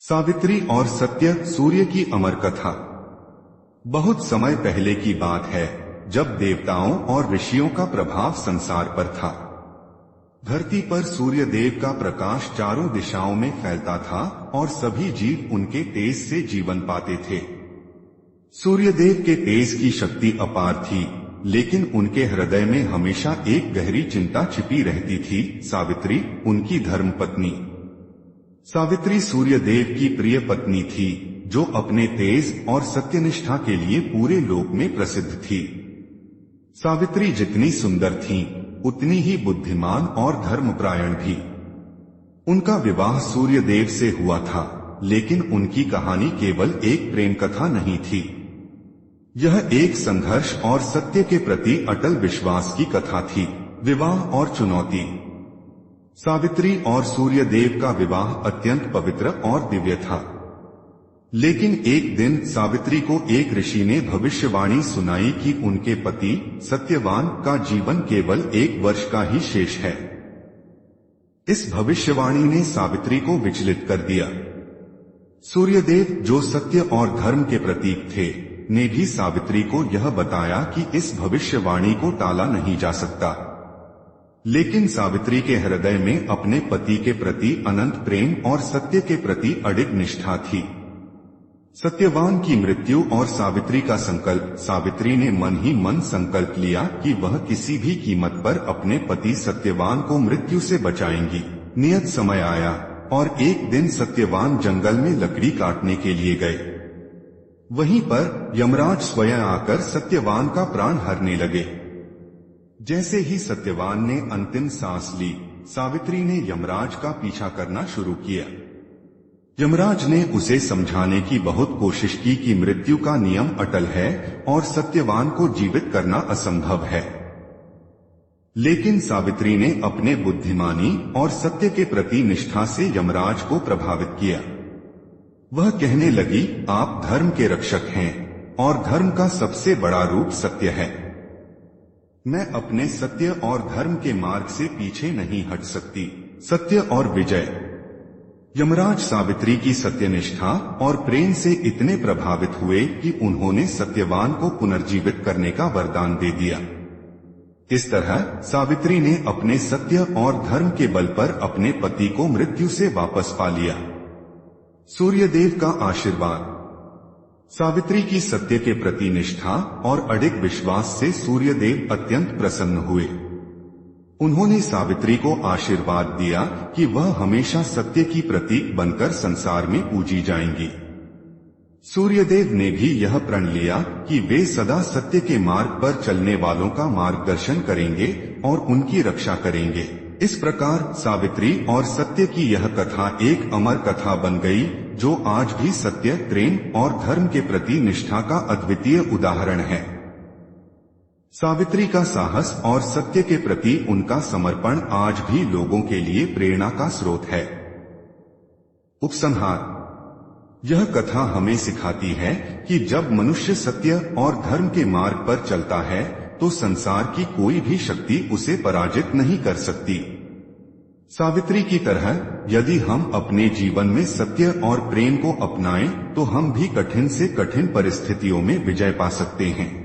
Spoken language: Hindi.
सावित्री और सत्य सूर्य की अमर कथा। बहुत समय पहले की बात है, जब देवताओं और ऋषियों का प्रभाव संसार पर था। धरती पर सूर्य देव का प्रकाश चारों दिशाओं में फैलता था और सभी जीव उनके तेज से जीवन पाते थे। सूर्य देव के तेज की शक्ति अपार थी, लेकिन उनके हृदय में हमेशा एक गहरी चिंता छिपी रहती थी। सावित्री उनकी धर्मपत्नी। सावित्री सूर्यदेव की प्रिय पत्नी थी, जो अपने तेज और सत्यनिष्ठा के लिए पूरे लोक में प्रसिद्ध थी। सावित्री जितनी सुंदर थीं, उतनी ही बुद्धिमान और धर्मपरायण भी। उनका विवाह सूर्यदेव से हुआ था, लेकिन उनकी कहानी केवल एक प्रेम कथा नहीं थी। यह एक संघर्ष और सत्य के प्रति अटल विश्वास की कथा थी। विवाह और चुनौती। सावित्री और सूर्यदेव का विवाह अत्यंत पवित्र और दिव्य था। लेकिन एक दिन सावित्री को एक ऋषि ने भविष्यवाणी सुनाई कि उनके पति सत्यवान का जीवन केवल 1 वर्ष का ही शेष है। इस भविष्यवाणी ने सावित्री को विचलित कर दिया। सूर्यदेव, जो सत्य और धर्म के प्रतीक थे, ने भी सावित्री को यह बताया कि इस भविष्यवाणी को टाला नहीं जा सकता। लेकिन सावित्री के हृदय में अपने पति के प्रति अनंत प्रेम और सत्य के प्रति अडिग निष्ठा थी। सत्यवान की मृत्यु और सावित्री का संकल्प। सावित्री ने मन ही मन संकल्प लिया कि वह किसी भी कीमत पर अपने पति सत्यवान को मृत्यु से बचाएंगी। नियत समय आया और एक दिन सत्यवान जंगल में लकड़ी काटने के लिए गए। वहीं पर यमराज स्वयं आकर सत्यवान का प्राण हरने लगे। जैसे ही सत्यवान ने अंतिम सांस ली, सावित्री ने यमराज का पीछा करना शुरू किया। यमराज ने उसे समझाने की बहुत कोशिश की कि मृत्यु का नियम अटल है और सत्यवान को जीवित करना असंभव है। लेकिन सावित्री ने अपने बुद्धिमानी और सत्य के प्रति निष्ठा से यमराज को प्रभावित किया। वह कहने लगी, आप धर्म के रक्षक हैं और धर्म का सबसे बड़ा रूप सत्य है। मैं अपने सत्य और धर्म के मार्ग से पीछे नहीं हट सकती। सत्य और विजय। यमराज सावित्री की सत्यनिष्ठा और प्रेम से इतने प्रभावित हुए कि उन्होंने सत्यवान को पुनर्जीवित करने का वरदान दे दिया। इस तरह सावित्री ने अपने सत्य और धर्म के बल पर अपने पति को मृत्यु से वापस पा लिया। सूर्यदेव का आशीर्वाद। सावित्री की सत्य के प्रति निष्ठा और अडिग विश्वास से सूर्यदेव अत्यंत प्रसन्न हुए। उन्होंने सावित्री को आशीर्वाद दिया कि वह हमेशा सत्य की प्रतीक बनकर संसार में पूजी जाएंगी। सूर्यदेव ने भी यह प्रण लिया कि वे सदा सत्य के मार्ग पर चलने वालों का मार्गदर्शन करेंगे और उनकी रक्षा करेंगे। इस प्रकार सावित्री और सत्य की यह कथा एक अमर कथा बन गई, जो आज भी सत्य, प्रेम और धर्म के प्रति निष्ठा का अद्वितीय उदाहरण है। सावित्री का साहस और सत्य के प्रति उनका समर्पण आज भी लोगों के लिए प्रेरणा का स्रोत है। उपसंहार। यह कथा हमें सिखाती है कि जब मनुष्य सत्य और धर्म के मार्ग पर चलता है, तो संसार की कोई भी शक्ति उसे पराजित नहीं कर सकती। सावित्री की तरह यदि हम अपने जीवन में सत्य और प्रेम को अपनाएं, तो हम भी कठिन से कठिन परिस्थितियों में विजय पा सकते हैं।